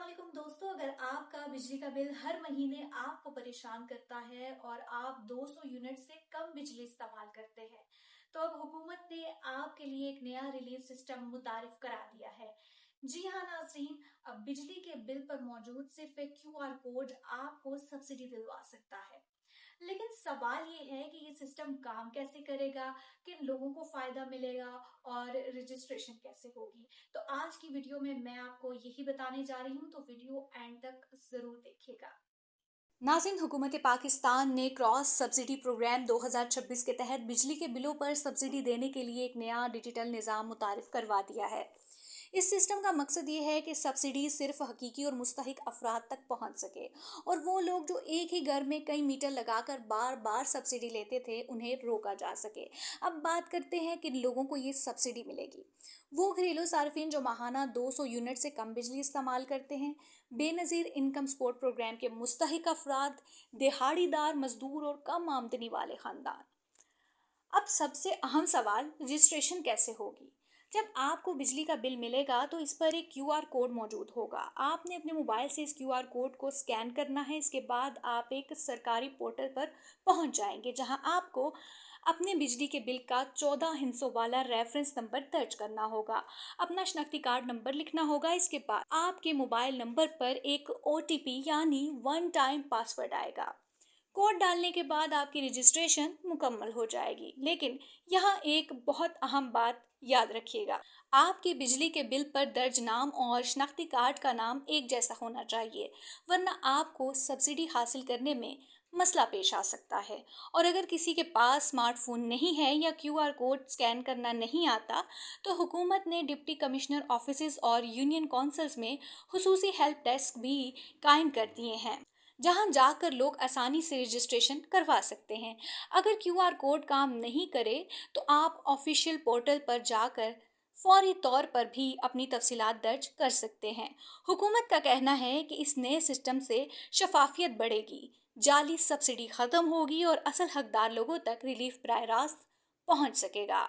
अस्सलाम दोस्तों, अगर आपका बिजली का बिल हर महीने आपको परेशान करता है और आप 200 यूनिट से कम बिजली इस्तेमाल करते हैं, तो अब हुकूमत ने आपके लिए एक नया रिलीफ सिस्टम मुतारिफ करा दिया है। जी हाँ नाज़रीन, अब बिजली के बिल पर मौजूद सिर्फ एक क्यूआर कोड आपको सब्सिडी दिलवा सकता है। लेकिन सवाल ये है कि ये सिस्टम काम कैसे करेगा, किन लोगों को फायदा मिलेगा और रजिस्ट्रेशन कैसे होगी। तो आज की वीडियो में मैं आपको यही बताने जा रही हूँ, तो वीडियो एंड तक जरूर देखिएगा। नाज़रीन, हुकूमत पाकिस्तान ने क्रॉस सब्सिडी प्रोग्राम 2026 के तहत बिजली के बिलों पर सब्सिडी देने के लिए एक नया डिजिटल निज़ाम मुतारिफ करवा दिया है। इस सिस्टम का मकसद ये है कि सब्सिडी सिर्फ हकीकी और मुस्तहिक अफराद तक पहुंच सके और वो लोग जो एक ही घर में कई मीटर लगाकर बार बार सब्सिडी लेते थे उन्हें रोका जा सके। अब बात करते हैं कि लोगों को ये सब्सिडी मिलेगी। वो घरेलू सार्फिन जो माहाना 200 यूनिट से कम बिजली इस्तेमाल करते हैं, बेनज़ीर इनकम सपोर्ट प्रोग्राम के मुस्तहिक अफराद, दिहाड़ीदार मजदूर और कम आमदनी वाले खानदान। अब सबसे अहम सवाल, रजिस्ट्रेशन कैसे होगी। जब आपको बिजली का बिल मिलेगा तो इस पर एक क्यूआर कोड मौजूद होगा। आपने अपने मोबाइल से इस क्यूआर कोड को स्कैन करना है। इसके बाद आप एक सरकारी पोर्टल पर पहुंच जाएंगे जहां आपको अपने बिजली के बिल का 14 हिस्सों वाला रेफरेंस नंबर दर्ज करना होगा। अपना शनाख्ती कार्ड नंबर लिखना होगा। इसके बाद आपके मोबाइल नंबर पर एक ओटीपी यानी वन टाइम पासवर्ड आएगा। कोड डालने के बाद आपकी रजिस्ट्रेशन मुकम्मल हो जाएगी। लेकिन यहाँ एक बहुत अहम बात याद रखिएगा, आपके बिजली के बिल पर दर्ज नाम और शनाख्ती कार्ड का नाम एक जैसा होना चाहिए, वरना आपको सब्सिडी हासिल करने में मसला पेश आ सकता है। और अगर किसी के पास स्मार्टफोन नहीं है या क्यूआर कोड स्कैन करना नहीं आता, तो हुकूमत ने डिप्टी कमिश्नर ऑफिसेज और यूनियन काउंसिल्स में हुसूसी हेल्प डेस्क भी कायम कर दिए हैं, जहां जाकर लोग आसानी से रजिस्ट्रेशन करवा सकते हैं। अगर क्यूआर कोड काम नहीं करे तो आप ऑफिशियल पोर्टल पर जाकर फौरी तौर पर भी अपनी तफसीलात दर्ज कर सकते हैं। हुकूमत का कहना है कि इस नए सिस्टम से शफाफियत बढ़ेगी, जाली सब्सिडी खत्म होगी और असल हकदार लोगों तक रिलीफ बराह रास्त पहुंच सकेगा।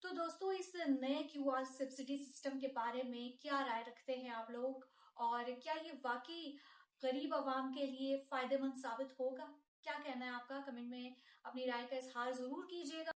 तो दोस्तों, इस नए क्यूआर सब्सिडी सिस्टम के बारे में क्या राय रखते हैं आप लोग, और क्या ये वाकई गरीब आवाम के लिए फायदेमंद साबित होगा? क्या कहना है आपका? कमेंट में अपनी राय का इजहार जरूर कीजिएगा।